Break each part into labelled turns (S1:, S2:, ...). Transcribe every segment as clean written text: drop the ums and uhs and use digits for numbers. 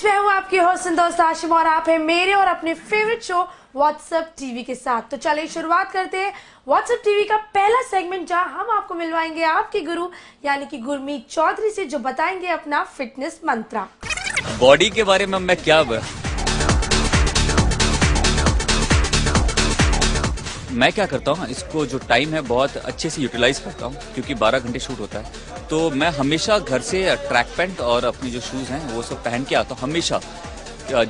S1: Friends, मैं हूँ आपकी होस्ट दोस्त आशिम और आप हैं मेरे और अपने फेवरेट शो व्हाट्सएप टीवी के साथ। तो चलिए शुरुआत करते हैं व्हाट्सएप टीवी का पहला सेगमेंट, जहां हम आपको मिलवाएंगे आपके गुरु यानी कि गुरमीत चौधरी से, जो बताएंगे अपना फिटनेस मंत्र।
S2: बॉडी के बारे में मैं क्या करता हूँ, इसको जो टाइम है बहुत अच्छे से यूटिलाइज करता हूँ, क्योंकि 12 घंटे शूट होता है। तो मैं हमेशा घर से ट्रैक पैंट और अपने जो शूज़ हैं वो सब पहन के आता हूँ हमेशा।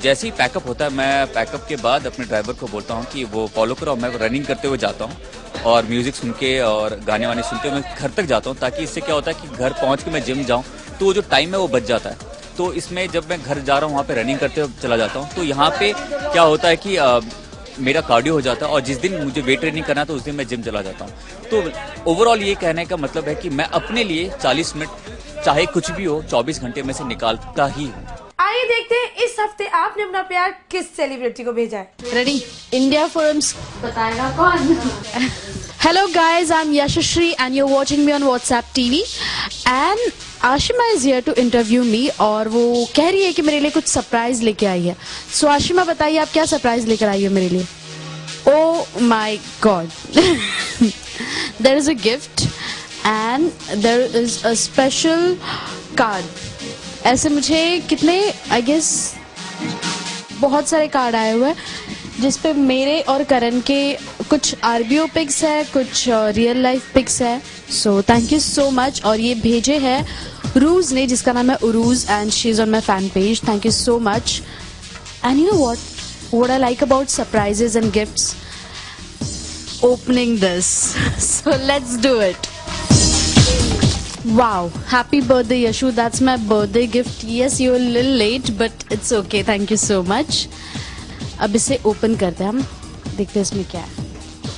S2: जैसे ही पैकअप होता है, मैं पैकअप के बाद अपने ड्राइवर को बोलता हूँ कि वो फॉलो करो। मैं रनिंग करते हुए जाता हूँ और म्यूज़िक सुन के और गाने वाने सुनते हुए मैं घर तक जाता हूँ, ताकि इससे क्या होता है कि घर पहुँच के मैं जिम जाऊँ तो वो जो टाइम है वो बच जाता है। तो इसमें जब मैं घर जा रहा हूँ वहाँ पे रनिंग करते हुए चला जाता हूँ, तो यहाँ पे क्या होता है कि मेरा कार्डियो हो जाता है, और जिस दिन मुझे वेट ट्रेनिंग करना तो उस दिन मैं जिम चला जाता हूँ। तो ओवरऑल ये कहने का मतलब है कि मैं अपने लिए 40 मिनट चाहे कुछ भी हो 24 घंटे में से निकालता ही हूँ।
S1: आइए देखते हैं इस हफ्ते आपने अपना प्यार किस सेलिब्रिटी को भेजा है।
S3: रेडी? इंडिया फोरम्स
S1: बताएगा कौन?
S3: Hello guys, I'm Yashashri and you're watching me on WhatsApp TV and Ashima is here to interview me और वो कह रही है कि मेरे लिए कुछ सरप्राइज लेके आई है। सो आशिमा बताइए आप क्या सरप्राइज लेकर आई है मेरे लिए? Oh my God, there is a gift and there is a special card. ऐसे मुझे कितने आई गेस बहुत सारे कार्ड आए हुए हैं जिसपे मेरे और करण के कुछ आरबीओ पिक्स है, कुछ रियल लाइफ पिक्स है। So thank you so much. और ये भेजे है रूज ने, जिसका नाम है Urooj and she is on my fan page. Thank you so much. And you know what I like about surprises and gifts? Opening this. So let's do it. Wow, happy birthday Yashu, that's my birthday gift. Yes, you're a little late but it's okay, thank you so much. अब इसे open करते हैं हम, देखते हैं इसमें क्या है।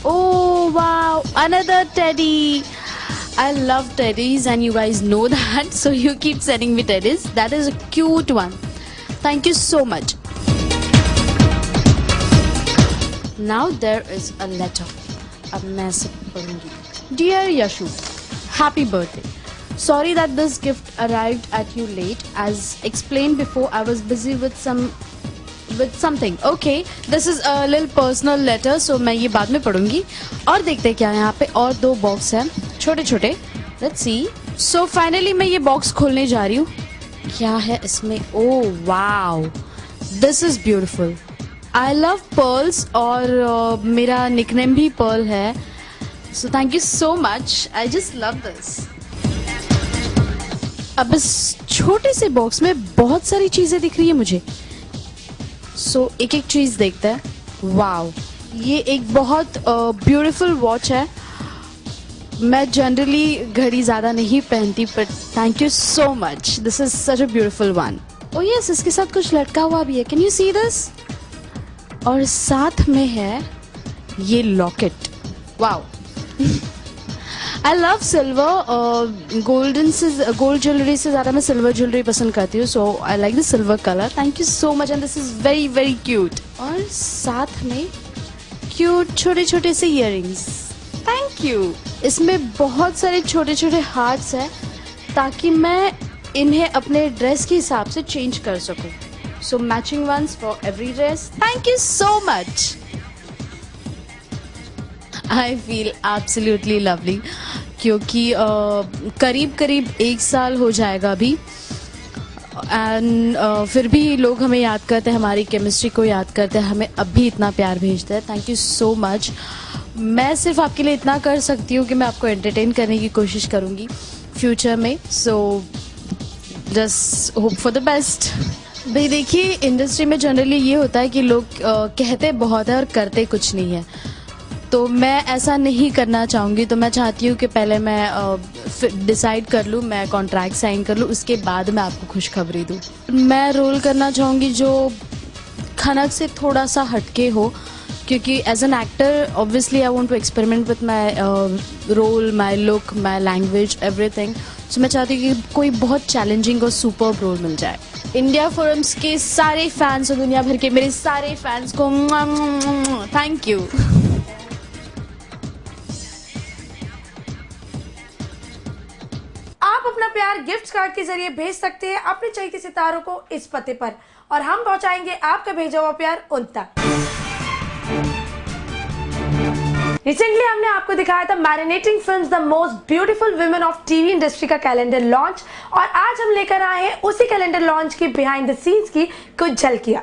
S3: Oh wow, another teddy. I love teddies and you guys know that, so you keep sending me teddies. That is a cute one. Thank you so much. Now there is a letter. अब मैं इसे पढ़ूंगी। Dear Yashu, happy birthday. Sorry that this gift arrived at you late. As explained before, I was busy with something. Okay, this is a little personal letter, so मैं ये बाद में पढ़ूंगी। और देखते हैं क्या है यहाँ पे। और 2 बॉक्स हैं छोटे छोटे। Let's see. So finally मैं ये बॉक्स खोलने जा रही हूँ। क्या है इसमें? Oh wow, this is beautiful. I love pearls और मेरा nickname भी pearl है। So thank you so much. I just love this. अब इस छोटे से बॉक्स में बहुत सारी चीजें दिख रही है मुझे। सो एक एक चीज देखते हैं। वाओ, ये एक बहुत ब्यूटीफुल वॉच है। मैं जनरली घड़ी ज्यादा नहीं पहनती, but thank you so much. This is such a beautiful one. Oh yes, इसके साथ कुछ लटका हुआ भी है। Can you see this? और साथ में है ये locket. Wow, I love silver. Gold jewellery से ज़्यादा मैं सिल्वर ज्वेलरी पसंद करती हूँ। So I like the silver colour. Thank you so much and this is very very cute. और साथ में क्यूट छोटे छोटे से इयररिंग्स। Thank you. इसमें बहुत सारे छोटे छोटे हार्ट्स हैं ताकि मैं इन्हें अपने ड्रेस के हिसाब से चेंज कर सकूँ। So matching ones for every dress. Thank you so much. I feel absolutely lovely, क्योंकि करीब करीब 1 साल हो जाएगा अभी, एंड फिर भी लोग हमें याद करते हैं, हमारी केमिस्ट्री को याद करते हैं, हमें अब भी इतना प्यार भेजते हैं। Thank you so much. मैं सिर्फ आपके लिए इतना कर सकती हूँ कि मैं आपको एंटरटेन करने की कोशिश करूँगी फ्यूचर में। So just hope for the best. भाई देखिए, इंडस्ट्री में जनरली ये होता है कि लोग कहते बहुत है और करते कुछ नहीं है। तो मैं ऐसा नहीं करना चाहूँगी। तो मैं चाहती हूँ कि पहले मैं डिसाइड कर लूँ, मैं कॉन्ट्रैक्ट साइन कर लूँ, उसके बाद मैं आपको खुशखबरी दूँ। मैं रोल करना चाहूँगी जो खनक से थोड़ा सा हटके हो, क्योंकि as an actor obviously I want to experiment with my role, my look, my language, everything. So मैं चाहती हूँ कि कोई बहुत चैलेंजिंग और सुपर्ब रोल मिल जाए। इंडिया फोरम्स के सारे फैंस और दुनिया भर के मेरे सारे फैंस को थैंक यू।
S1: आप अपना प्यार प्यार गिफ्ट कार्ड के जरिए भेज सकते हैं अपने चहेते सितारों को इस पते पर और हम पहुंचाएंगे आपका भेजा हुआ प्यार उन तक। रिसेंटली हमने आपको दिखाया था marinating films the most beautiful women of TV industry का कैलेंडर लॉन्च और आज हम लेकर आए हैं उसी कैलेंडर लॉन्च की बिहाइंड द सीन्स की कुछ झलकियां।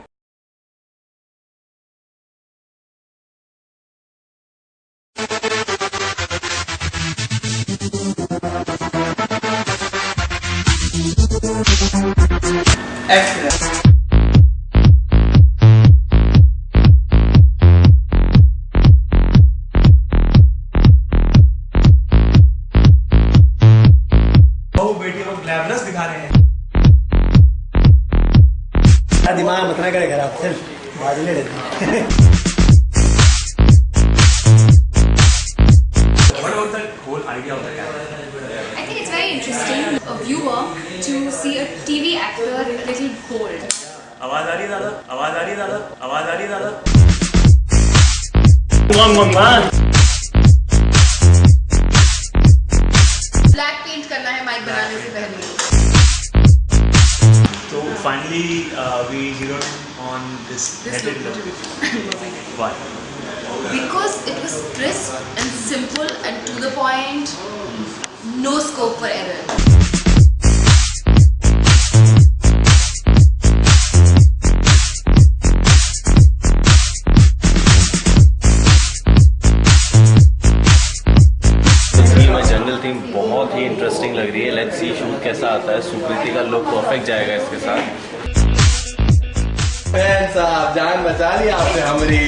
S4: बेटी को ग्लैमरस दिखा रहे हैं।
S5: दिमाग मत ना करे खराब, सिर्फ बाजले रहते।
S4: What about the whole idea of the camera?
S6: I think it's very interesting a viewer to see a TV actor a little bold.
S4: आवाज आ रही है दादा, आवाज आ रही है दादा, आवाज आ रही है दादा।
S6: ब्लैक पेंट करना है माइक बनाने से पहले।
S4: So finally we zeroed on this headed look. Why?
S6: Because it was crisp and simple and to the point, no scope for error.
S7: बहुत ही इंटरेस्टिंग लग रही है। लेट्स सी शूट कैसा आता है। सुकृति का लुक परफेक्ट जाएगा इसके साथ। फैन साहब जान बचा ली आपने हमारी।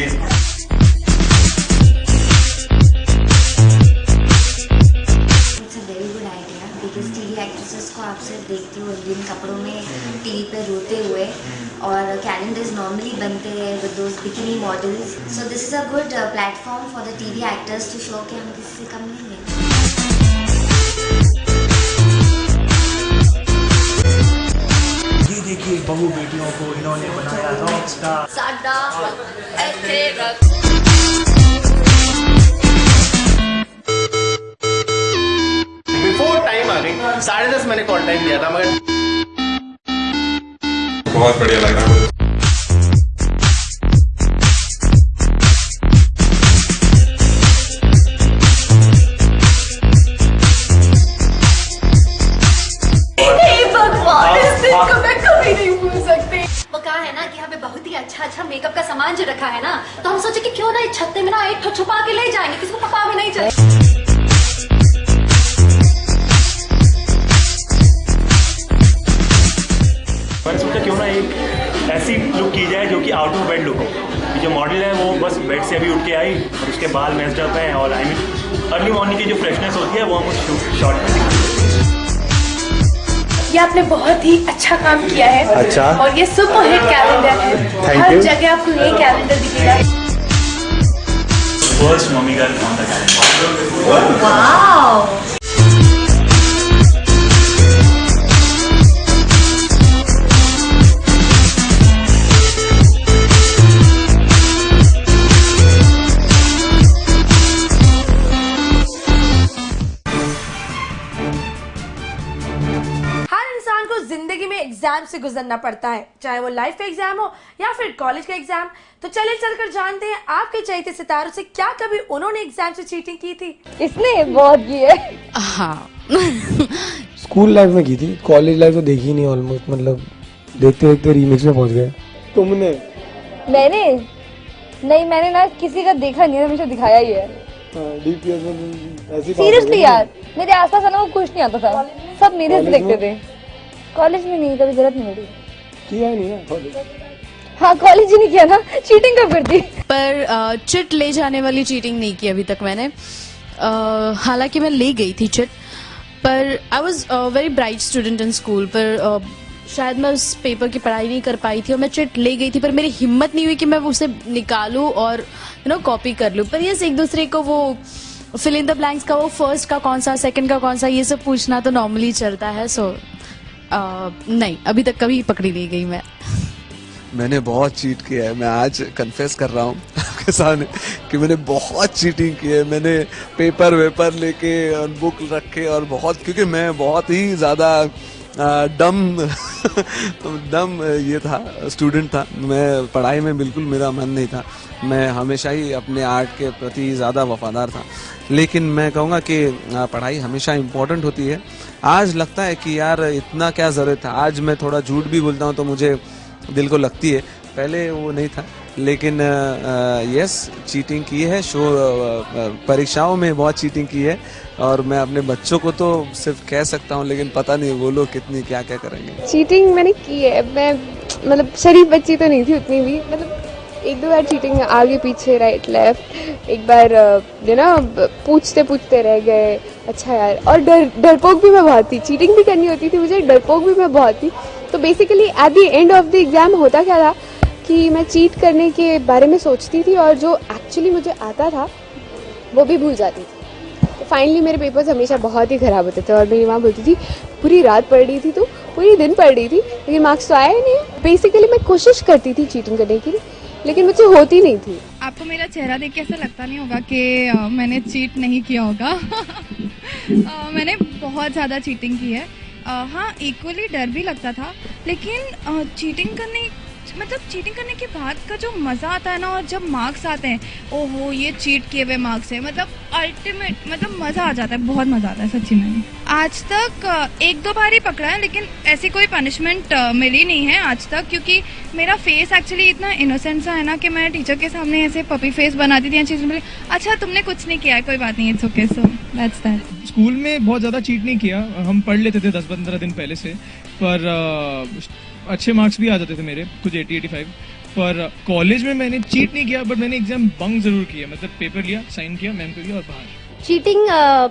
S8: It's a very good idea because TV actresses को आपसे देखती हूँ जिन कपड़ों में टीवी पे रोते हुए और कैलेंडर्स नॉर्मली बनते हैं with those bikini models. So this is a good platform for the TV actors to show कि हम किसी से कम नहीं हैं।
S4: देखिए बहू बेटियों को इन्होंने बनाया रॉक स्टार।
S6: साडा ऐसे रख।
S7: बिफोर टाइम आ गई। 10:30 मैंने कॉल टाइम दिया था मगर
S9: बहुत बढ़िया लग रहा है।
S6: बहुत ही अच्छा मेकअप का सामान जो रखा है ना, तो हम सोचे कि क्यों ना इस छत्ते में ना एक छुपा के ले जाएंगे, किसी को पता भी नहीं चले।
S4: मैंने सोचा क्यों ना एक ऐसी लुक की जाए जो कि आउट ऑफ बेड लुक हो। जो मॉडल है वो बस बेड से अभी उठ के आई और उसके बाल मैच जाते हैं और आई मीन अर्ली मॉर्निंग की जो फ्रेशनेस होती है वो हम उस शॉर्ट में दिखाते हैं।
S1: ये आपने बहुत ही अच्छा काम किया है।
S5: अच्छा।
S1: और ये सुपर हिट कैलेंडर है। हर जगह आपको ये कैलेंडर दिखेगा।
S4: First mummy girl on the calendar.
S6: Wow.
S1: जिंदगी में एग्जाम से गुजरना पड़ता है, चाहे वो लाइफ का एग्जाम हो या फिर कॉलेज का एग्जाम। तो चलिए चलकर जानते हैं आपके चहेते सितारों से क्या कभी उन्होंने एग्जाम से चीटिंग की थी।
S10: इसने बहुत की है।
S3: हाँ
S5: स्कूल लाइफ में की थी, कॉलेज लाइफ तो देखी नहीं ऑलमोस्ट, मतलब देखते देखते रीमिक्स में पहुंच गए। तुमने?
S10: मैंने ना किसी का देखा नहीं है, हमेशा दिखाया ही है।
S5: डीपीएस में ऐसी
S10: सीरियसली यार, मेरे आसपास ना वो कुछ नहीं आता था, सब मेरे से देखते थे। कॉलेज में नहीं, कभी जरूरत नहीं मिली।
S5: किया नहीं है कॉलेज।
S10: हाँ कॉलेज ही नहीं किया ना, चीटिंग कब करती।
S3: पर चिट ले जाने वाली चीटिंग नहीं की अभी तक मैंने। हालांकि मैं ले गई थी चिट, पर I was very bright student in school, पर शायद मैं उस पेपर की पढ़ाई नहीं कर पाई थी और मैं चिट ले गई थी, पर मेरी हिम्मत नहीं हुई कि मैं उसे निकालूं और कॉपी कर लूं। पर यस, एक दूसरे को वो फिल इन द ब्लैंक्स का वो फर्स्ट का कौन सा, सेकंड का कौन सा, ये सब पूछना तो नॉर्मली चलता है। सो नहीं, अभी तक कभी पकड़ी नहीं गई मैं।
S11: मैंने बहुत चीट किया है, मैं आज कन्फेस कर रहा हूँ
S9: सबके सामने कि मैंने बहुत चीटिंग की है। मैंने पेपर वेपर लेके और बुक रखे और बहुत, क्योंकि मैं बहुत ही ज़्यादा डम ये था, स्टूडेंट था। मैं पढ़ाई में बिल्कुल मेरा मन नहीं था। मैं हमेशा ही अपने आर्ट के प्रति ज़्यादा वफादार था। लेकिन मैं कहूँगा कि पढ़ाई हमेशा इम्पोर्टेंट होती है। आज लगता है कि यार इतना क्या ज़रूरत है। आज मैं थोड़ा झूठ भी बोलता हूँ तो मुझे दिल को लगती है, पहले वो नहीं था। लेकिन यस, चीटिंग की है, परीक्षाओं में बहुत चीटिंग की है। और मैं अपने बच्चों को तो सिर्फ कह सकता हूँ, लेकिन पता नहीं वो लोग कितनी क्या क्या करेंगे।
S11: चीटिंग मैंने की है। मैं मतलब शरीफ बच्ची तो नहीं थी उतनी भी, मतलब एक दो बार चीटिंग आगे पीछे राइट लेफ्ट, एक बार जो ना पूछते पूछते रह गए। अच्छा यार, और डरपोक भी मैं बहुत थी। चीटिंग भी करनी होती थी मुझे, डरपोक भी मैं बहुत थी। तो basically at the end of the exam होता क्या था कि मैं चीट करने के बारे में सोचती थी और जो एक्चुअली मुझे आता था वो भी भूल जाती थी। तो फाइनली मेरे पेपर्स हमेशा बहुत ही ख़राब होते थे और मेरी माँ बोलती थी पूरी रात पढ़ रही थी, तो पूरी दिन पढ़ रही थी, लेकिन मार्क्स तो आया ही नहीं। बेसिकली मैं कोशिश करती थी चीटिंग करने की, लेकिन मुझसे होती नहीं थी।
S12: आपको मेरा चेहरा देख के ऐसा लगता नहीं होगा कि मैंने चीट नहीं किया होगा। मैंने बहुत ज़्यादा चीटिंग की है। हाँ, इक्वली डर भी लगता था, लेकिन चीटिंग करने के बाद का जो मज़ा आता है ना, और जब मार्क्स आते हैं, ओहो ये चीट किए हुए मार्क्स है, मतलब अल्टीमेट, मतलब मज़ा आ जाता है, बहुत मज़ा आता है सच्ची में। आज तक एक दो बार ही पकड़ा है, लेकिन ऐसी कोई पनिशमेंट मिली नहीं है आज तक, क्योंकि मेरा फेस एक्चुअली इतना इनोसेंट सा है ना कि मैं टीचर के सामने ऐसे पपी फेस बनाती थी। चीज़ में अच्छा तुमने कुछ नहीं किया है, कोई बात नहीं, it's okay, so that's that.
S13: School में बहुत ज़्यादा चीट नहीं किया, हम पढ़ लेते थे 10-15 दिन पहले से, पर अच्छे मार्क्स भी आ जाते थे मेरे, कुछ 80-85। पर कॉलेज में मैंने चीट नहीं किया, बट मैंने एग्जाम बंक जरूर किया। मतलब पेपर लिया, साइन किया, मैम को दिया और बाहर।
S14: चीटिंग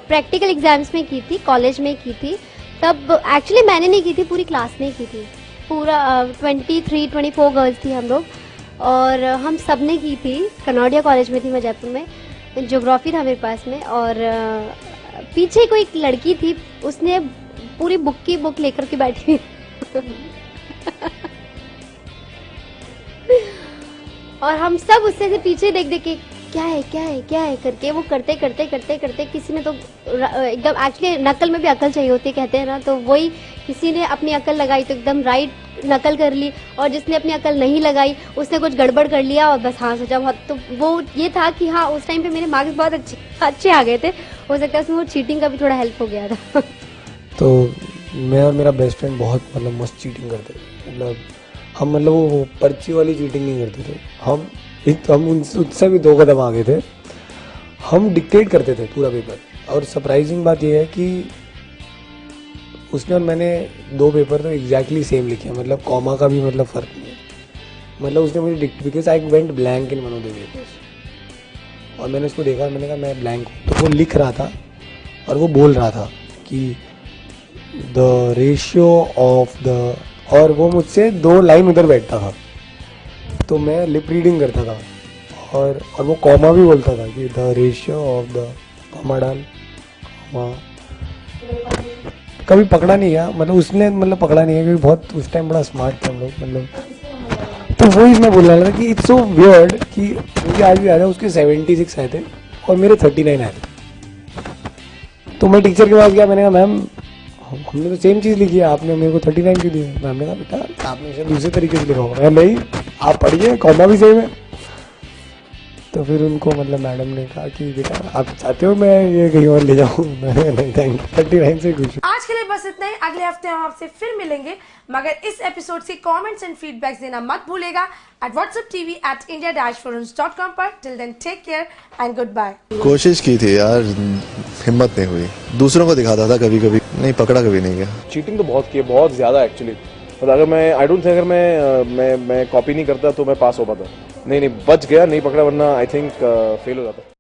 S14: प्रैक्टिकल एग्जाम्स में की थी, कॉलेज में की थी। तब एक्चुअली मैंने नहीं की थी, पूरी क्लास ने की थी। पूरा 23-24 गर्ल्स थी हम लोग, और हम सब ने की थी। कनौडिया कॉलेज में थी मैं, जयपुर में। ज्योग्राफी था मेरे पास में, और पीछे कोई एक लड़की थी, उसने पूरी बुक लेकर के बैठी हुई और हम सब उससे से पीछे देख देख के क्या है करके, वो करते किसी ने तो एकदम, एक्चुअली नकल में भी अकल चाहिए होती है कहते हैं ना, तो वही किसी ने अपनी अकल लगाई तो एकदम राइट नकल कर ली, और जिसने अपनी अकल नहीं लगाई उसने कुछ गड़बड़ कर लिया और बस हाँ सोचा बहुत। तो वो ये था कि हाँ उस टाइम पे मेरे मार्क्स बहुत अच्छे आ गए थे, हो सकता है उसमें वो चीटिंग का भी थोड़ा हेल्प हो गया था।
S5: तो मैं और मेरा बेस्ट फ्रेंड बहुत मतलब मस्त चीटिंग करते थे। मतलब हम मतलब वो पर्ची वाली चीटिंग नहीं करते थे, हम उनसे भी 2 कदम आगे थे। हम डिक्टेट करते थे पूरा पेपर, और सरप्राइजिंग बात यह है कि उसने और मैंने 2 पेपर तो एग्जैक्टली सेम लिखे हैं, मतलब कॉमा का भी मतलब फ़र्क नहीं है। मतलब उसने मुझे because I went blank in one of the papers, और मैंने उसको देखा, मैंने कहा मैं ब्लैंक हूँ, तो वो लिख रहा था और वो बोल रहा था कि द रेशियो ऑफ द, और वो मुझसे 2 लाइन उधर बैठता था, तो मैं लिप रीडिंग करता था, और वो कॉमा भी बोलता था कि the ratio of the, comma डाल, कॉमा। कभी पकड़ा नहीं गया, मतलब उसने मतलब पकड़ा नहीं है, क्योंकि बहुत उस टाइम बड़ा स्मार्ट थे हम लोग, मतलब। तो वही मैं बोल रहा था कि इट्स सो वियर्ड कि मुझे आज भी याद है उसके 76 आए थे और मेरे 39 आए थे। तो मैं टीचर के पास गया, मैंने कहा मैम हमने तो सेम चीज़ लिखी है, आपने मेरे को 39 क्यों दी? मैम ने कहा बेटा आपने इसे दूसरे तरीके से लिखा होगा। नहीं, आप पढ़िए, कॉमा भी सेम है। तो फिर उनको मतलब मैडम ने कहा कि बेटा आप चाहते हो मैं ये कहीं और ले जाऊँ? मैंने नहीं, थैंक यू, 39 से खुश।
S1: आज के लिए बस इतना ही। अगले हफ्ते हम आपसे फिर मिलेंगे, मगर इस एपिसोड से कमेंट्स एंड फीडबैक्स देना मत भूलेगा whatsapptv@indiadash4uns.com पर। Till then take care and goodbye.
S15: कोशिश की थी यार, हिम्मत नहीं हुई। दूसरों को दिखाता था कभी कभी, नहीं पकड़ा कभी नहीं गया।
S16: चीटिंग तो बहुत की है, बहुत ज्यादा एक्चुअली। और अगर मैं आई डोंट थिंक अगर मैं कॉपी नहीं करता तो मैं पास हो पाता। नहीं बच गया, नहीं पकड़ा, वरना आई थिंक फेल हो जाता।